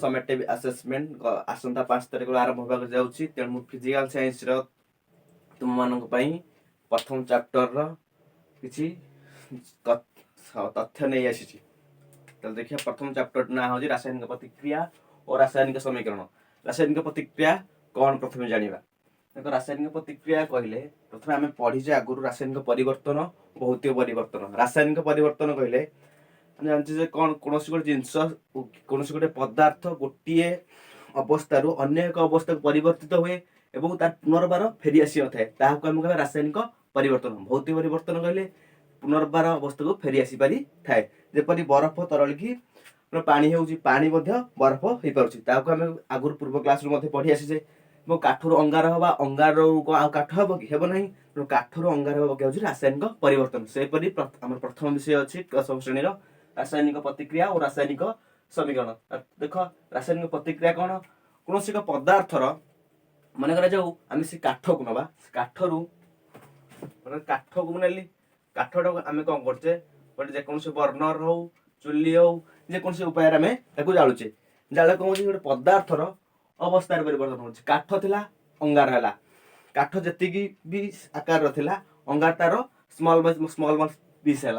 Summative assessment आसंता 5 तारिख आरंभ होगा जाउछि तेणु फिजिकल साइंस रो तुम मानक पई प्रथम चैप्टर रो किछि तथ्य नहीं आसी। तो देखिए प्रथम चैप्टर ना हो रासायनिक प्रतिक्रिया और रासायनिक समीकरण। रासायनिक प्रतिक्रिया कौन प्रथम जानिबा। देखो रासायनिक प्रतिक्रिया कहले प्रथम आम पढ़ी आगुरी रासायनिक परिवर्तन भौतिक परिवर्तन। रासायनिक परिवर्तन कहले जानते कौन कौन गोटे जिनस कौन गोटे पदार्थ गोटे अवस्था अन्य एक अवस्था परिवर्तित हुए और तार पुनर्बार फेरी आसी नए ताकू आम कह रासायनिक परिवर्तन। भौतिक परिवर्तन कहले पुनर्बार अवस्था को फेरी आसी पारि थाए जेपरि बरफ तरल की पानी हो पानी बरफ हो पारे आम आगुरी पूर्व क्लास पढ़ी आसीचे काठर अंगार हवा अंगार काठ हम कि हेब ना काठर अंगार हवा क्या रासायनिक परिवर्तन। सेपरि आम प्रथम विषय अच्छी दशम श्रेणी रासायनिक प्रतिक्रिया और रासायनिक समीकरण। देख रासायनिक प्रतिक्रिया कौन कौन एक पदार्थर मन कर आम से काठ को नवा काठरू काठ को नेली काठटा आम कौन करचे गोटे जेकोसी बर्नर हो चुली हो जेकोसी उपाय आम जालुचे जाल कौन गोटे पदार्थर अवस्था परिवर्तन हो काठ थिला अंगार है काठ जी भी आकार अंगार तार स्मॉल स्मॉल पीस है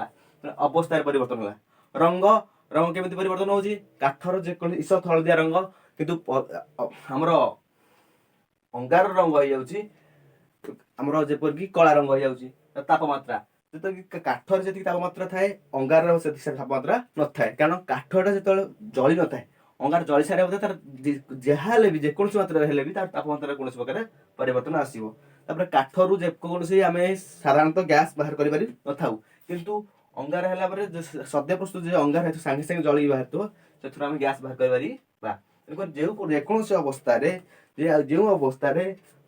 अवस्था परिवर्तन है। रंग रंग केमी परिवर्तन हो काठर जेको ईसत हलदिया रंग किंतु आमर अंगार रंग हो जामर जेपरिक कला रंग हो जाए तापमात्रा जो काठर जी तापमात्रा थाए अंगार से तापमात्रा न थाए कारण काठटा जो जली न थाए अंगार जली सारे बोधे तार जहाँ भी जेकोसी मात्रा हेले भी तार तापमात्रा कौन प्रकार परिवर्तन आसो। काठरू जेकोसी आम साधारणतः गैस बाहर कर किंतु अंगार है सद्य प्रस्तुत जो अंगार है सांगे सांगे जल बाहर से आम गैस बाहर कर जेकोसी अवस्था जो अवस्था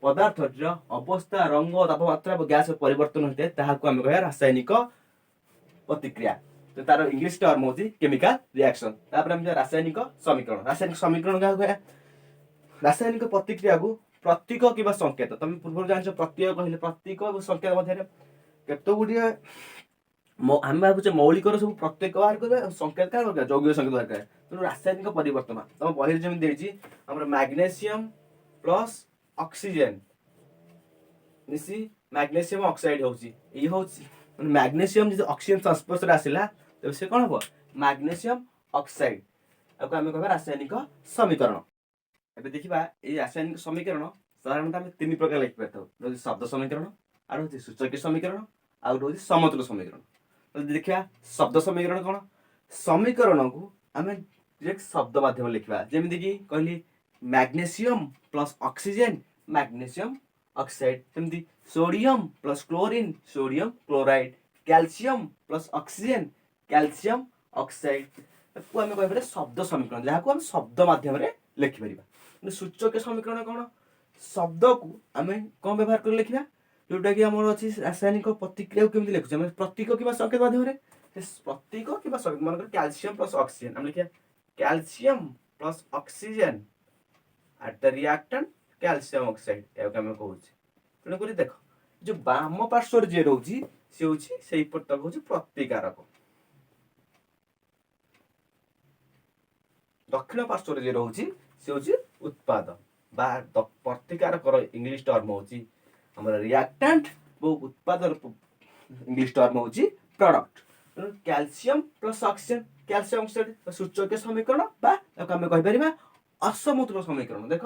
पदार्थर अवस्था रंग तापमात्रा गैस परिवर्तन होता है आम कह रासायनिक प्रतिक्रिया। तो तार इंग्लिश टर्म हो केमिकल रिएक्शन। रासायनिक समीकरण रासायनिक समीकरण क्या कह रासायनिक प्रतिक्रिया को प्रतीक कि संकेत तुम पूर्व जान प्रत्यय कहले प्रतीक और संकेत मध्य केत गुड़िए आम भावुचे मौलिक सब प्रत्येक बाहर कर संकेत क्या दरकार यौगिक संकेत दरकार तेणु रासायनिक परिवर्तन तुम बही जमी मैग्नेशियम प्लस ऑक्सीजन मिसी मैग्नेशियम ऑक्साइड हो मैग्नेशियम जो ऑक्सीजन संस्पर्श आसला तो से कौन हम मैग्नेशियम ऑक्साइड आपको आम कह रासायनिक समीकरण। अब देखा ये रासायनिक समीकरण साधारणतः आम 3 प्रकार लिखिपार था शब्द समीकरण आउ हूँ सूचक समीकरण आउ हूँ समतुल समीकरण। देखा शब्द समीकरण कौन समीकरण को आम डायरेक्ट शब्द माध्यम लिखा जमीक कहली magnesium plus oxygen magnesium oxide सेमती sodium plus chlorine sodium chloride calcium plus oxygen calcium oxide को आम कह शब्द समीकरण जहाँ को आम शब्द माध्यम लिखिपर। सूचक समीकरण कौन शब्द को आम कौन व्यवहार कर लिखा जोटा कि आम अच्छी रासायनिक प्रतिक्रिया को लिखुचे प्रतीक कि संकेत माध्यम प्रतीक कि संकेत मन कर कैल्शियम प्लस ऑक्सीजन आम लिखा calcium plus oxygen eight the reactant calcium oxide या आम कहूँ। तेणुक देख जो बाम पार्श्वर जी रोचे सी हूँ से तक हूँ प्रतिकारक दक्षिण पार्श्वर जी रोचे सी हूँ उत्पाद प्रतिकारक इंग्लिश टर्म हूँ रिएक्टेंट वो उत्पाद इंग्लिश टर्म हूँ product. Calcium plus oxygen calcium oxide सूचक समीकरण आम कहीपर असमतुल समीकरण। देख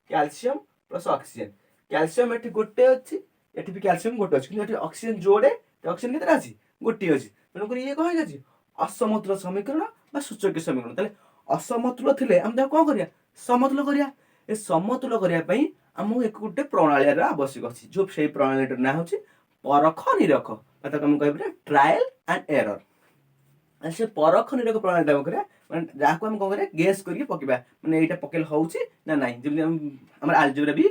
कैल्शियम प्लस ऑक्सीजन कैल्शियम ये गोटे अच्छी ये भी कैल्शियम गोटे अच्छी कि ऑक्सीजन जोड़े ऑक्सीजन के अच्छी गोटे अच्छी तेणुक ये कह असमतुल समीकरण सूचक समीकरण। तेल असमतुल थे आम कौन करा समतुल करा समतुल करने आमको एक गोटे प्रणाली आवश्यक अच्छी जो से प्रणाली ना हूँ परख निरख आम कह ट्रायल एंड एरर से परख निरख प्रणाली आम करा जहाँ को आम कौन करें गेस करके पकेबा मैंने यहाँ पकेल हो ना जमी आलजेब्रा भी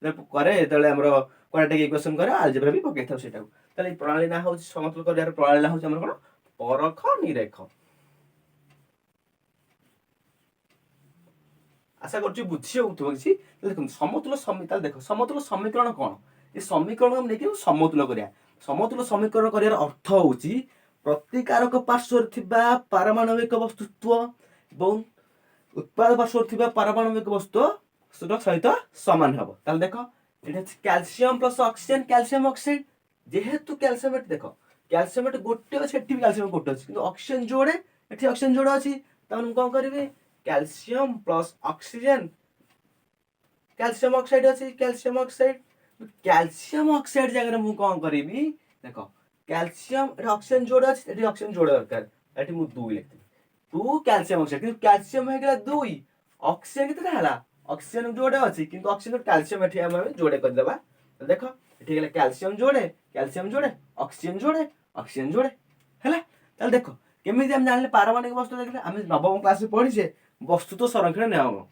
करे जो क्वाड्रेटिक इक्वेशन करे आलजेब्रा भी पकई था प्रणाली ना हूँ समतुल कर प्रणाली ना हूँ कौन परख निरख। आशा कर बुझी हो किसी देखो समतुल देख समतुल समीकरण कौन ये समीकरण नहीं समतुल करा समतुल समीकरण कर अर्थ हूँ प्रतिकारक पार्श्वर पारमाणविक वस्तुत्व उत्पाद पार्श्व थिबा पारमाणविक वस्तु सहित समान हबो। ताले देखो एटा calcium plus oxygen calcium oxide जेहेतु कैल्शियम देखो कैल्शियम गोटे अच्छे एठी भी कैल्शियम गोटे अच्छे किंतु ऑक्सीजन जोड़े एठी ऑक्सीजन जोड़े अछि त हम कोन करबे calcium plus oxygen calcium oxide अछि कैल्शियम ऑक्साइड जगह मु कोन करबी देखो कैल्शियम एठी ऑक्सीजन जोड़े अछि एठी ऑक्सीजन जोड़े दरकार एठी मु 2 लिखती 2 कैल्शियम ऑक्साइड किंतु कैल्शियम हे गेला 2 ऑक्सीजन केते हला ऑक्सीजन जोड़े अछि किंतु ऑक्सीजन कैल्शियम एठी हम जोड़े कर देबा देखो एठी गेला कैल्शियम जोड़े ऑक्सीजन जोड़े हैला ताल देखो केमिति हम जानले पारमाणविक वस्तु देखले हम नवम क्लास में पढ़ी जे वस्तु तो संरक्षण नियम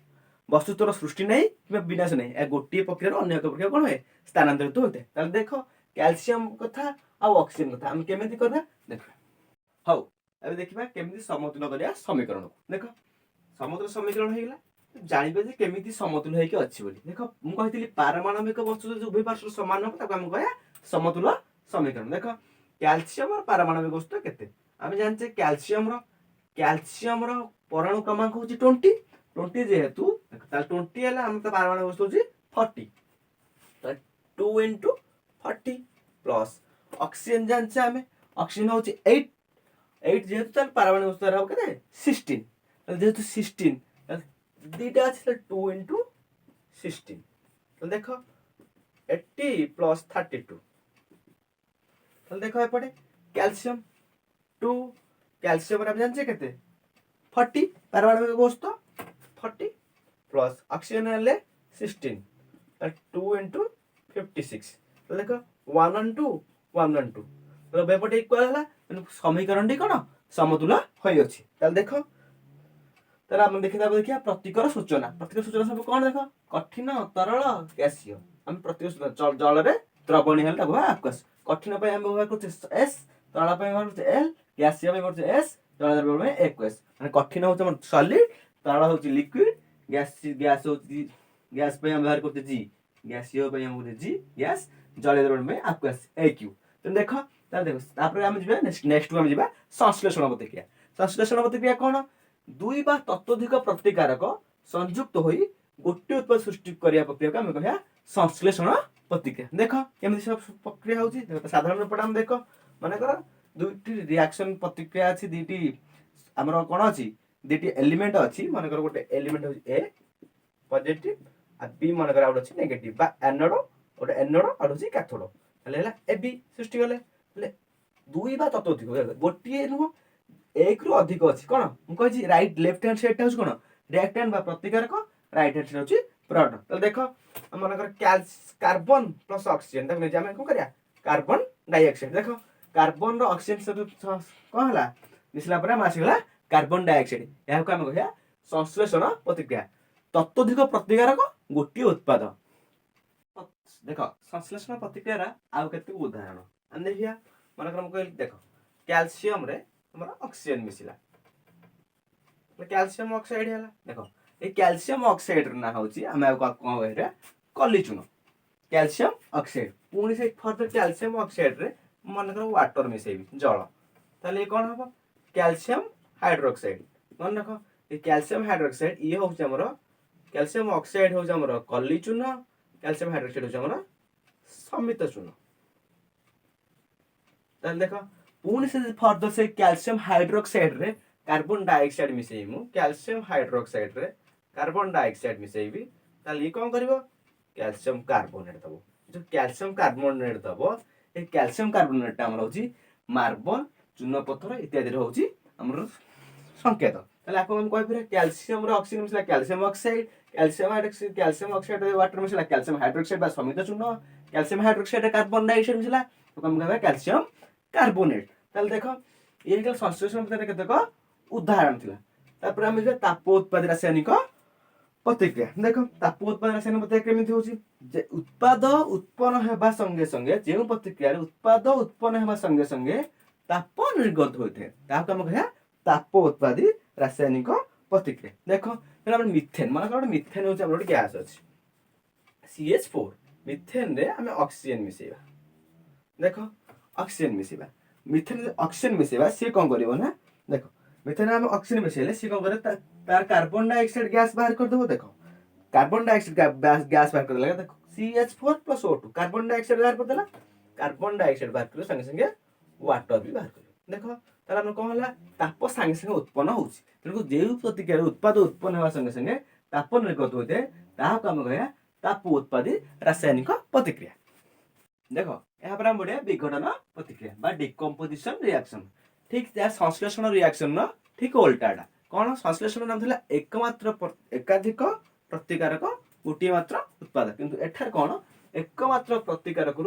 वस्तुत्वर सृष्टि नहीं कि विनाश नहीं ए गोटी प्रक्रिया अन्य एक प्रक्रिया कोन होय स्थानांतरित होते ताल देखो कैल्शियम कथा आ ऑक्सीजन कथा हम केमिति करबा देखो हौ अब देखिबा केमिति समतुल्य करिया समीकरण देखो समतुल्य समीकरण हेगला जानिबे जे केमिति समतुल्य हेके अछि बोली देखो मु कहितली पारमाणविक वस्तु जो उभय पार्श्व समान हो ताको हम कहया समतुल्य समीकरण देखो कैल्शियम और पारमाणविक वस्तु केते हम जानचे कैल्शियम रो परमाणु क्रमांक होची 20 जेहेतु ताल 20 हला हम त पारमाणविक वस्तु होची 40 त 2 * 40 प्लस ऑक्सीजन जानचे हमें ऑक्सीजन होची 8 जेहेतु ताल पारमाणविक वस्तु रहौ केते 16 ताल जेहेतु 16 दीटा अछि 2 * 16 तो देखो 80 प्लस 32 तो देखो एपटे कैल्शियम 2 कैल्शियम रे जानचे केते 40 पारमाणविक वस्तु 40 प्लस ऑक्सीजन ले 16 2 * 56 तो देखो 1 on 2 तो बेपटे इक्वल हला समीकरण टी कोन समतुल्य होई अछि ताल देखो तर हम देखिया प्रतिकर सूचना सब कोन देखो कठिन तरल गैसीय हम प्रतिकर सूचना जल रे द्रवणी हल ताको आकाश कठिन पे हम व्यवहार करते एस तरल पे व्यवहार करते एल गैसीय पे करते एस जल द्रव्य में एक्स माने कठिन होत हम सॉलिड तरल होची लिक्विड गैस होची गैस पे हम व्यवहार करते जी गैसीय पे हम करते जी गैस जल द्रव्य में आकाश एक्यू तो देखो तापर हम जिबा नेक्स्ट हम जिबा संश्लेषण प्रतिक्रिया कोन दुई बा तत्वधिक प्रतिकारक संयुक्त होई गोटे उत्पाद सृष्टि करिया प्रक्रिया को हम कहया संश्लेषण प्रतिक्रिया देखो केमिति सब प्रक्रिया होची देखो साधारण रूप हम देखो माने कर दुईटी रिएक्शन प्रतिक्रिया अछि दुईटी हमर कोन अछि दुईटी एलिमेंट अछि माने कर गोटे एलिमेंट होची ए पॉजिटिव आ बी माने कर आउट अछि नेगेटिव बा एनोड गोटे एनोड आउट अछि कैथोड हला ए बी सृष्टि गले दुई बा तत्वधिक गोटे नु एक रु अधिक अछि कोन हम कहै छी राइट लेफ्ट हैंड साइड होछ कोन रिएक्ट हैंड बा प्रतिकारक राइट हैंड साइड होछ प्रोडक्ट तो देखो हम मानकर कार्बन प्लस ऑक्सीजन देखो जे हम कोन करिया कार्बन डाइऑक्साइड देखो कार्बन रो ऑक्सीजन से कोन हला मिसला पर मासिगला कार्बन डाइऑक्साइड या को हम कहया संश्लेषण प्रतिक्रिया तत्वधिक प्रतिकारक गोटी उत्पाद देखो संश्लेषण प्रतिक्रिया रा आ केते उदाहरण हम देखिया मानकर हम कहली देखो कैल्शियम रे हमरा ऑक्सीजन मिसिला कैल्शियम ऑक्साइड हला देखो ए कैल्शियम ऑक्साइड ना होची हम कोन कहरे कली चुनो कैल्शियम ऑक्साइड पुनी से फर्दर कैल्शियम ऑक्साइड रे मन कर वाटर मिसेबी जल ताले कोन हबो कैल्शियम हाइड्रोक्साइड मन देखो ए कैल्शियम हाइड्रोक्साइड ये होची हमरो कैल्शियम ऑक्साइड होची हमरो कली चुनो कैल्शियम हाइड्रोक्साइड होची हमरो समित चुनो ताले देखो पुनी से फर्दर से कैल्शियम हाइड्रोक्साइड रे कार्बन डाइऑक्साइड मिसेइमु कैल्शियम हाइड्रोक्साइड रे कार्बन डाइऑक्साइड मिसेइबी ताले ये कोन करबो कैल्शियम कार्बोनेट दबो जो कैल्शियम कार्बोनेट दबो ए कैल्शियम कार्बोनेट हमर होची मार्बल चूना पत्थर इत्यादि होची हमर संकेत ताले आपन हम कहि फिर कैल्शियम रे ऑक्सीजन मिसला कैल्शियम ऑक्साइड कैल्शियम ऑक्साइड रे वाटर मिसला कैल्शियम हाइड्रोक्साइड बा समित चूना कैल्शियम हाइड्रोक्साइड रे कार्बन डाइऑक्साइड मिसला तो हम कहबा कैल्शियम कार्बोनेट ताले देखो ये के संश्लेषण के देखो उदाहरण थिला तापर हम जे ताप उत्पाद रासायनिक प्रतिक्रिया देखो ताप उत्पाद रासायनिक प्रतिक्रिया केमिति होची जे उत्पाद उत्पन्न हेबा संगे संगे जे प्रतिक्रिया रे उत्पाद उत्पन्न हेबा संगे संगे ताप निर्गत होइथे ताको हम कहया ताप उत्पादी रासायनिक प्रतिक्रिया देखो हम मिथेन माने कोन मिथेन होची हमर गैस अछि CH4 मिथेन रे हम ऑक्सीजन मिसेबा देखो ऑक्सीजन मिसेबा मिथेन ऑक्सीजन मिसेबा से कोन करिवो ना देखो मिथेन हम ऑक्सीजन मिसेले सी कोन करे तार कार्बन डाइऑक्साइड गैस बाहर कर देबो देखो कार्बन डाइऑक्साइड गैस बाहर कर देला देखो CH4 + O2 कार्बन डाइऑक्साइड बाहर कर देला कार्बन डाइऑक्साइड बाहर कर संगे संगे वाटर भी बाहर कर देखो तार हम कोन होला ताप संगे संगे उत्पन्न होउची तेणु जेउ प्रतिक्रिया उत्पाद उत्पन्न होवा संगे संगे ताप निर्गत होते ताहा काम कहया ताप उत्पादी रासायनिक प्रतिक्रिया देखो यहाँ पर हम बढ़िया विघटन प्रतिक्रिया बा डिकम्पोजिशन रिएक्शन ठीक त्या संश्लेषण रिएक्शन न ठीक उल्टाटा कौन संश्लेषण नाम था एकमात्र एकाधिक प्रतिकारक गोटे मात्र उत्पाद किंतु एठार कौन एकमात्र प्रतिकारक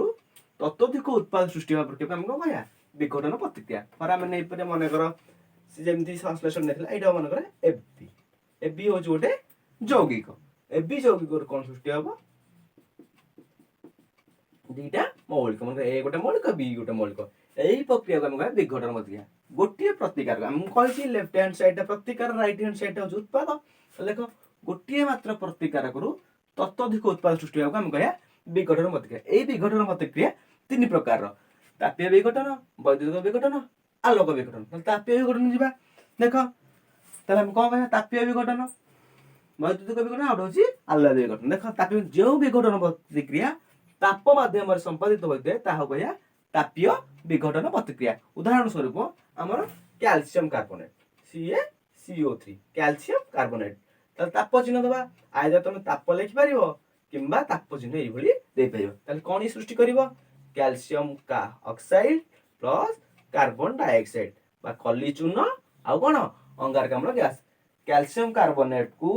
ततोधिक उत्पाद सृष्टि होगा प्रक्रिया आम कौन कह विघटन प्रतिक्रिया फर आम नहीं मन कर जमी संश्लेषण नहीं यहाँ मन कर एबी एबी हूँ गोटे यौगिक एबी यौगिक कौन सृष्टि हम दीटा मौलिक मन ए गोटे मौलिक बी गोटे मौलिक यही प्रक्रिया को आम विघटन प्रतिक्रिया गोटे प्रतिकार आम कही लेफ्ट हैंड साइड प्रतिकार राइट हैंड साइड हूँ उत्पाद देख गोटे मात्र प्रतिकारक ततोधिक उत्पाद सृष्टि होगा आम कह विघटन प्रतिक्रिया यही विघटन प्रतिक्रिया तीन प्रकार तापीय विघटन वैद्युतिक विघटन आलोक विघटन तापीय विघटन जा देख हम कौन कह तापीय विघटन वैद्युतिक विघटन आउट हूँ आलोक विघटन देख तापीय जो विघटन प्रतिक्रिया ताप माध्यम संपादित होते कह तापीय विघटन प्रतिक्रिया उदाहरण स्वरूप आमर calcium carbonate CaCO3 calcium carbonate ताप चिन्ह दबा आइदर तुम ताप लिखिपार कि ताप चिन्ह ये कौन सृष्टि कर कैल्शियम का ऑक्साइड प्लस कार्बन डाइऑक्साइड बा कली चूर्ण आउ कौन अंगारकाम्ल गैस कैल्शियम कार्बोनेट को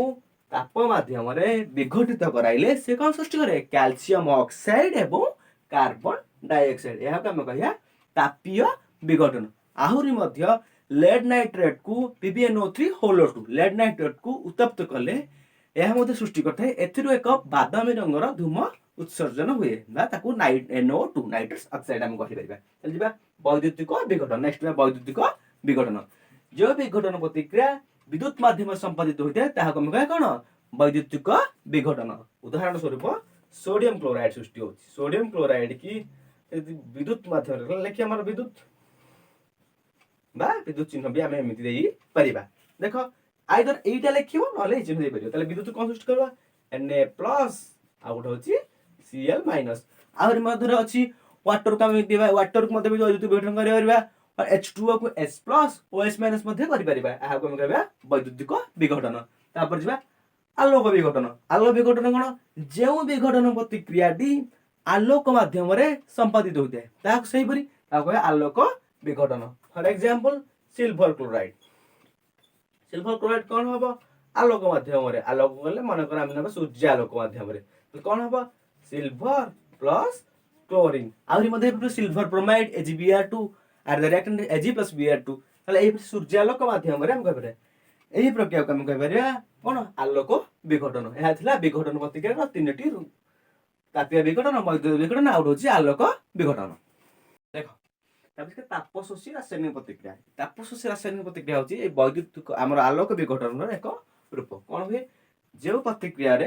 ताप माध्यम विघटित कराइले से कौन सृष्टि करे कैल्शियम ऑक्साइड एवं कार्बन डाइऑक्साइड यह आम कह तापीय विघटन आहुरी मध्य लेड नाइट्रेट को PbNO3 HOLO2 लेड नाइट्रेट को उत्तप्त कले यह मध्य सृष्टि करते एथिरु एक बादामी रंगर धूम उत्सर्जन हुए NO2 नाइट्रस ऑक्साइड हम कहि परिबा चल जिबा वैद्युतिक विघटन नेक्स्ट वैद्युतिक विघटन जो विघटन प्रतिक्रिया विद्युत माध्यम संपादित होते ताहा हम कह कोन वैद्युतिक विघटन उदाहरण स्वरूप सोडियम क्लोराइड सृष्टि होछि सोडियम क्लोराइड की विद्युत माध्यम लेखि हमर विद्युत बा विद्युत चिन्ह भी आम एमती दे परिबा देख आइदर एटा लिखिबो नले चिन्ह दे परिबो तले विद्युत कौन सृष्टि करबा Na+ आ गोटे होछि Cl- आहुरी मधुर अछि वाटर को दिबा वाटर को मध्य भी वैद्युत विघटन करि परिबा और H2O को H+ OH- मध्य करि परिबा आ को हम कहबा वैद्युतिक विघटन तापर जिबा आलोक विघटन कौन जो विघटन प्रतिक्रियाटी आलोक माध्यम संपादित होता है ताकि सही परी कह आलोक विघटन फॉर एग्जांपल सिल्वर क्लोराइड कौन हम आलोक माध्यम आलोक गले मन कर आम सूर्य आलोक माध्यम तो कौन हम सिल्वर प्लस क्लोरीन आहरी silver bromide AgBr2 are the reactant Ag+Br2 ताले सूर्यालोक माध्यम हम कह यही प्रक्रिया को हम कह कौन आलोक विघटन यह था विघटन प्रतिक्रिया तीन टी तापीय विघटन वैद्युतिक विघटन आउट हूँ आलोक विघटन देख तापशोषी रासायनिक प्रतिक्रिया तापशोषी रासायनिक प्रतिक्रिया हूँ वैद्युतिक आमर आलोक विघटन एक रूप कौन हुए जो प्रतिक्रिया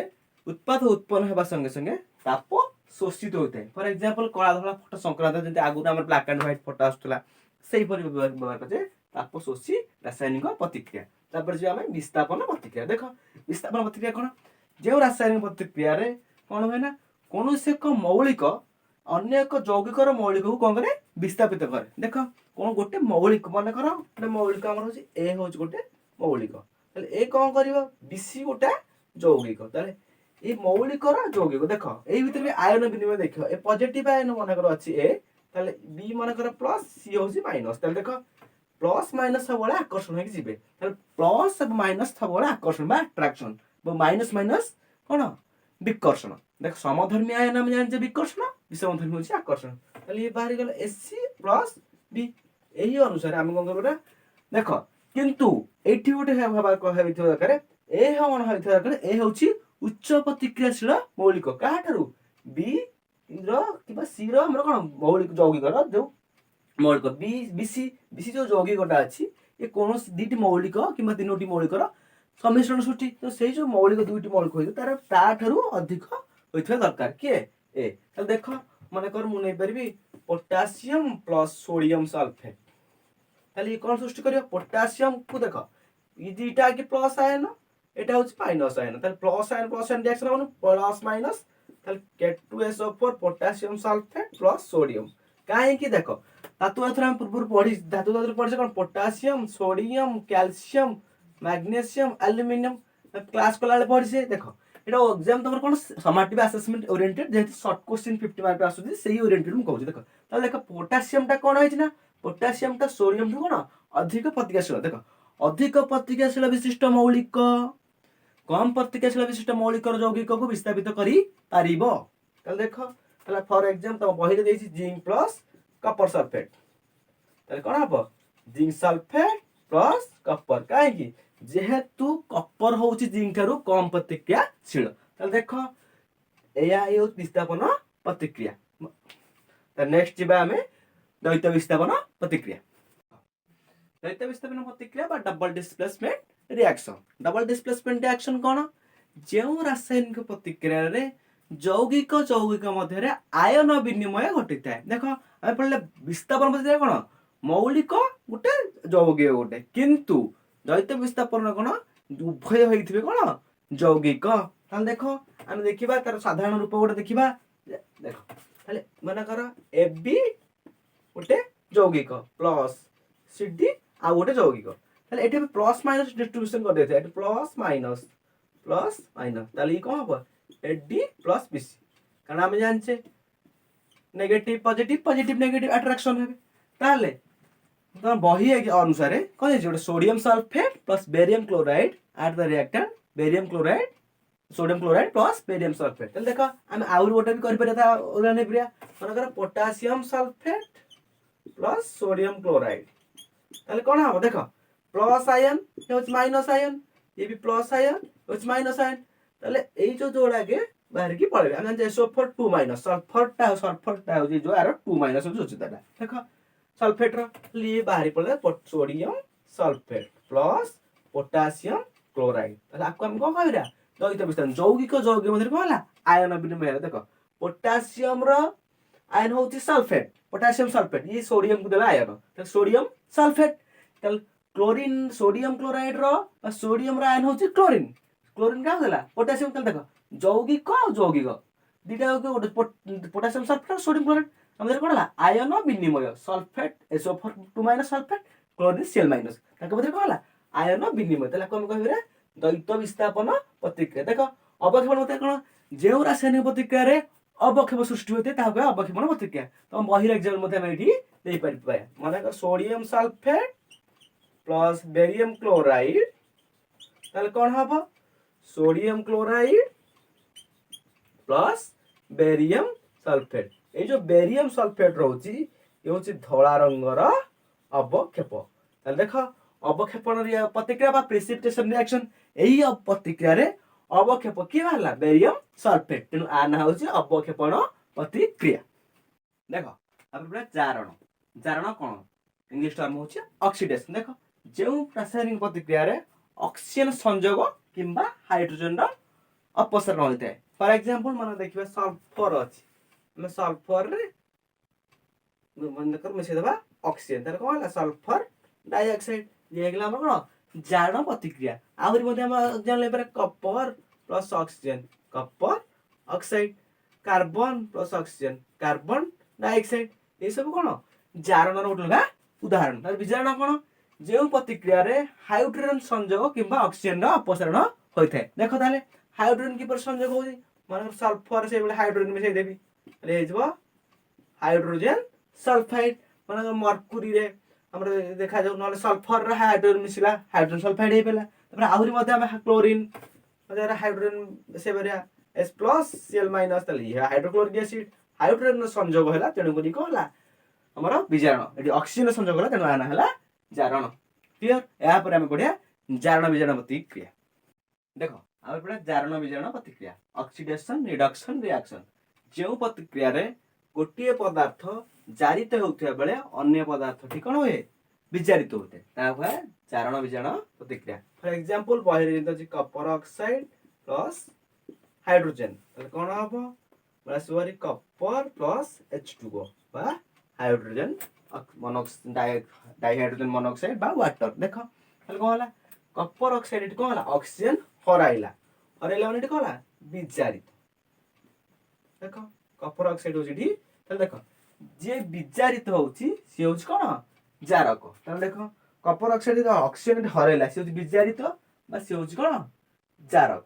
उत्पाद उत्पन्न होगा संगे संगे ताप शोषित होता है फॉर एग्जांपल कला धला फोटो संक्रांत जमी आगुरी आम ब्लैक एंड व्हाइट फोटो आसूला से व्यवहार करे तापशोषी रासायनिक प्रतिक्रिया जो आम विस्थापन प्रतिक्रिया देख विस्थापन प्रतिक्रिया कौन जो रासायनिक प्रतिक्रिया कौन हुए ना कौन से एक मौलिक अन्य एक यौगिकर मौलिक को कौन करे विस्थापित करे देख कौन गोटे मौलिक मन कर गोटे मौलिक आम हूँ ए हूँ गोटे मौलिक ए कौन कर बीसी गोटे यौगिक ये मौलिकर यौगिक देख ये भितर भी आयन विनिमय देख ए पॉजिटिव आयन मनकर अच्छी ए बी मनकर प्लस सी हूँ माइनस देख प्लस माइनस सब आकर्षण होगी प्लस माइनस सब आकर्षण अट्राक्शन माइनस माइनस कौन विकर्षण देख समधर्मी आयन आम जाने विकर्षण विषमधर्मी हूँ आकर्षण ये बाहरी गला AC+B यही अनुसार आम कौन कर देख किंतु एठी गोटे दरकार ए कौन दरकार ए हूँ उच्च प्रतिक्रियाशील मौलिक क्या बी सी रहा कौन मौलिक यौगिकर जो मौलिक बीसी जो यौगिकटा अच्छी ये कौन दुईटी मौलिक कि तीनो मौलिकर सम्मिश्रण सृष्टि तो से जो मौलिक दुईटी मौलिक होती तार अधिक होता दरकार किए ए देख मन कर मुझे पारि पोटासियम प्लस सोडियम सल्फेट ताले ये कोन सृष्टि करियो पोटेशियम को देखो ये दुईटा कि प्लस आयन एटा होची माइनस आयन ताले प्लस आयन रिएक्शन होनो प्लस माइनस ताले K2SO4 potassium sulphate plus sodium काहे कि देखो धातु अथर हम पूर्व पढ़ी धातु अथर पढ़ी कोन potassium sodium calcium magnesium aluminium class कोला पढ़ी से देखो एटा एग्जाम तमर कोन समेटिव असेसमेंट ओरिएंटेड जेहेतु शॉर्ट क्वेश्चन 50 मार्क आसुची सेही ओरिएंटेड हम कहू देखो ताले देखो पोटेशियम टा कोन होइछ ना पोटेशियम टा सोडियम ठु कोन अधिक प्रतिक्रियाशील देखो अधिक प्रतिक्रियाशील विशिष्ट मौलिक कम प्रतिक्रियाशील विशिष्ट मौलिक यौगिक को विस्थापित करि पारिबो ताले देखो ताले फॉर एग्जांपल तम बहिरे देछि जिंक प्लस कॉपर सल्फेट ताले कोन हबो जिंक सल्फेट प्लस कॉपर काहे कि जेहेतु कॉपर होउछि जिंक थारु कम प्रतिक्रियाशील ताले देखो एया यो विस्थापन प्रतिक्रिया त नेक्स्ट जिबा हमें द्वैत विस्थापन प्रतिक्रिया द्वैत विस्थापन प्रतिक्रिया बा double displacement reaction double displacement reaction कोन जेउ रासायनिक प्रतिक्रिया रे यौगिक यौगिक मध्य रे आयन विनिमय घटिताय देखो हम पढले विस्थापन प्रतिक्रिया कोन मौलिक गुटे यौगिक गुटे किंतु द्वैत विस्थापन कोन उभय होइथिबे कोन यौगिक ताल देखो हम देखिबा तार साधारण रूप गुटे देखिबा देखो ताले माने कर AB गुटे यौगिक प्लस CD आ गुटे यौगिक ताले एठी प्लस माइनस डिस्ट्रीब्यूशन कर देते एठी प्लस माइनस ताले ई कोन हो AD प्लस BC कारण हम जानछे नेगेटिव पॉजिटिव नेगेटिव अट्रैक्शन हेबे ताले तो बही अनुसार कौन है गोटे sodium sulphate plus barium chloride at the reactant barium chloride sodium chloride plus barium sulphate तले देखो हम आउर गोटे भी करि परता उदाहरण प्रिया मनकर potassium sulphate plus sodium chloride तले कोन हो देखो प्लस आयन ये होच माइनस आयन ये भी प्लस आयन होच माइनस आयन तले एई जो जोड़ा के बाहर की पड़े हम जान SO4 2 माइनस सल्फर हो जो आरो 2 माइनस हो जोता देखो सल्फेट लिए बाहरी पड़े sodium sulphate plus potassium chloride ताले आपको हम को कहबिरा द्वैत विस्थापन यौगिक यौगिक मध्ये कोन हला आयन विनिमय देखो पोटेशियम रो आयन होची सल्फेट पोटेशियम सल्फेट ये सोडियम को देला आयन तो सोडियम सल्फेट ताले क्लोरीन सोडियम क्लोराइड रो सोडियम रो आयन होची क्लोरीन का देला पोटेशियम ताले देखो यौगिक दीटा गोटे पोटेशियम सल्फेट सोडियम क्लोराइड हमरे कोन हला आयन विनिमय sulphate SO4 2 minus sulphate chlorine Cl minus ताके मध्ये कोन हला आयन विनिमय ताले हम कहबिरा द्वैत विस्थापन प्रतिक्रिया देखो अवक्षेपण होते कोन जेउ रासायनिक प्रतिक्रिया रे अवक्षेप सृष्टि होते ता को अवक्षेपण प्रतिक्रिया तो बहिर एग्जांपल मध्ये हम एठी देई पारिबा माने कर sodium sulphate plus barium chloride ताले कोन हबो sodium chloride plus barium sulphate ए जो बेरियम सल्फेट रहउची ये होची धोला रंगर अवक्षेप ताले देखो अवक्षेपण प्रतिक्रिया बा प्रेसिपिटेशन रिएक्शन एही प्रतिक्रिया रे अवक्षेप की बाहला बेरियम सल्फेट तेनु आ ना होची अवक्षेपण प्रतिक्रिया देखो अब पूरा जारण कोन इंग्लिश टर्म होची ऑक्सीडेशन देखो जेउ रासायनिक प्रतिक्रिया रे ऑक्सीजन संयोग किंबा हाइड्रोजन रो अपसरण होइते फॉर एग्जांपल माने देखिबा सल्फर अछि हम सल्फर रे मन कर मिसे देबा ऑक्सीजन तार कोन हला सल्फर डाइऑक्साइड ये गला हमर कोन जारण प्रतिक्रिया आहुरी मध्ये हम जान ले पर copper plus oxygen copper oxide carbon plus oxygen carbon dioxide ये सब कोन जारण रो लगा उदाहरण तार विजारण कोन जेउ प्रतिक्रिया रे हाइड्रोजन संयोग किंबा ऑक्सीजन रो अपसरण होइथे देखो ताले हाइड्रोजन की पर संयोग होई माने सल्फर से बेले हाइड्रोजन मिसै देबी रे जबो हाइड्रोजन सल्फाइड माने मर्क्यूरी रे हमर देखा जाउ नले सल्फर रे हाइड्रोजन मिसिला हाइड्रोजन सल्फाइड हे पेला तपर आहुरी मध्ये हम क्लोरीन मध्ये हाइड्रोजन से बेरिया H+ Cl- तले ये हाइड्रोक्लोरिक एसिड हाइड्रोजन संयोग होला तेनु करी को होला हमर विजारण एटी ऑक्सीजन संयोग होला तेनु आना होला जारण क्लियर या पर हम पढिया जारण विजारण प्रतिक्रिया देखो हम पढिया जारण विजारण प्रतिक्रिया ऑक्सीडेशन रिडक्शन रिएक्शन जेउ प्रतिक्रिया रे गोटिए पदार्थ जारित होउथिया बेले अन्य पदार्थ ठीक कोन होए विजारित होते ता होय जारण विजारण प्रतिक्रिया फॉर एग्जांपल बहिरे जि कॉपर ऑक्साइड प्लस हाइड्रोजन तले कोन हबो प्लस वारी कॉपर प्लस H2O बा हाइड्रोजन डाइहाइड्रोजन मोनोऑक्साइड बा वाटर देख ताले कोन होला कपर ऑक्साइड एटी कोन होला ऑक्सीजन हराइला माने एटी कोन होला विजारित देख कपर ऑक्साइड होची डी ताले देख जे विजारित होची से होची कोन जारक ताले देख कपर ऑक्साइड ऑक्सीजन हराइला से होची विजारित बा से होची कोन जारक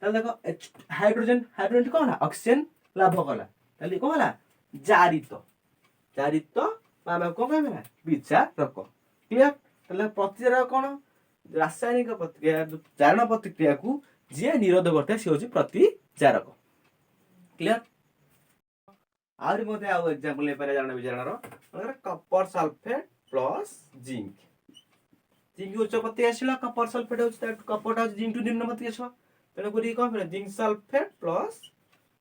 ताले देख हाइड्रोजन कोन होला ऑक्सीजन लाभ कला ताले कोन होला जारित जारित बा कोन कहबे विजारक क्लियर ताले प्रतिजारक कोन रासायनिक प्रतिक्रिया जारण प्रतिक्रिया को जे निरोध करते से होची प्रतिजारक क्लियर आउरी मते आउ एग्जांपल ले पारे जारण विजारणर अगर Kapoor sulphate plus zinc zinc उच्च पति आसिला कपर सल्फेट होची कपरटा होची जिंक टू निम्न पति आसो तेने करी कोन फेर जिंक सल्फेट प्लस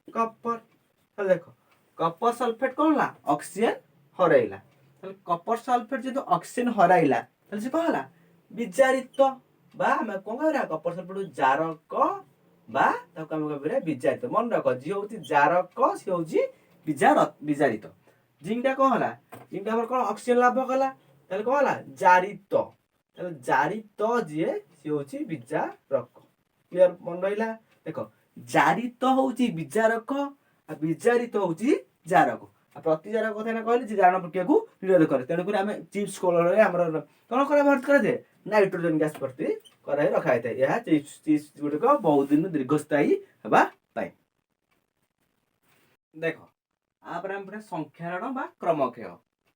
कपर ताले देखो कपर सल्फेट कोन ला ऑक्सीजन हराइला ताले कपर सल्फेट जे तो ऑक्सीजन हराइला ताले से कोन होला विजारित बा हम कोन कहरा कपर सल्फेट जारक बा ताको हम कहबे विजारित मन रख जे होची जारक से होची विजारित जिंकटा कोन होला जिंकटा हमर कोन ऑक्सीजन लाभ कला ताले कोन होला जारित ताले जारित जे से होची विजारक क्लियर मन रहिला देखो जारित होची विजारक आ विजारित होची जारक आ प्रतिजारक कथा ना कहले जे जारण प्रक्रिया को निरोध करे तेनु कर हमें चिप्स कोलर रे हमर कोन करे भर्ती करे दे नाइट्रोजन गैस भर्ती करे रखा है यह चिप्स गुड को बहुत दिन दीर्घस्थायी हेबा पाई देखो आप हम संख्यारण बा क्रमक्षय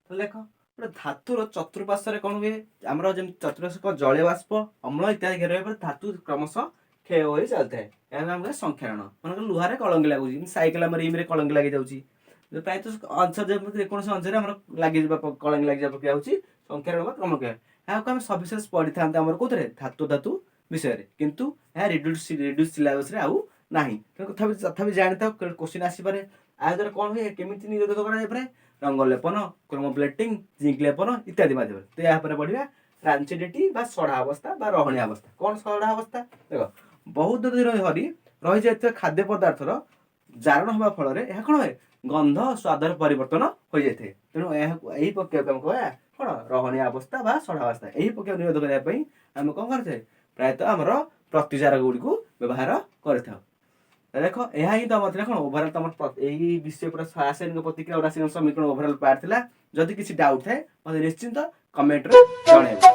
तो देखो धातुर चतुर्पार्श्व कोन हुए हमर जे चतुर्पार्श्व जल बाष्प अम्ल इत्यादि घेरे पर धातु क्रमशः क्षय होई चलता है एहा हम संख्यारण मन लुहारे कलंगी लागुची साइकिल हमर इमरे कलंगी लागि जाउची प्राय तो आंसर जे कोन से आंसर हमर लागि जबा कलंगी लागि जबा क्या होची संख्यारण बा क्रमक्षय एहा को हम सविशेष पढि थांत हमर कोतरे धातु विषय रे किंतु एहा रिड्यूस सिलेबस रे आउ नाही तथापि जानता क्वेश्चन आसी पारे आदर कोन होय केमिति निरोध करा जाय पारे रंग लेपन क्रोमोप्लेटिंग जिंक लेपन इत्यादि माध्यम तो या पर पढिबा ट्रांसिडिटी बा सढ़ा अवस्था बा रहणी अवस्था कोन सढ़ा अवस्था देखो बहुत दिन धरी रही जाय खाद्य पदार्थ रो जारण होबा फल रे एहा कोन होय गंध स्वादर परिवर्तन हो जाय थे तेनु एही प्रक्रिया हम कहया कोन रहणी अवस्था बा सढ़ा अवस्था एही प्रक्रिया निरोध करिया पई हम कोन करथे प्रायतः हमर प्रतिजारक गुडी को व्यवहार करथाउ देखो यह ही तुम कौन ओभरऑल तुम यही विषय पूरा रासायनिक प्रतिक्रिया और रासायनिक समीकरण ओभरऑल पार्ट थिला जदि किसी डाउट थाए मते निश्चिंत कमेंट रे जणाइबो।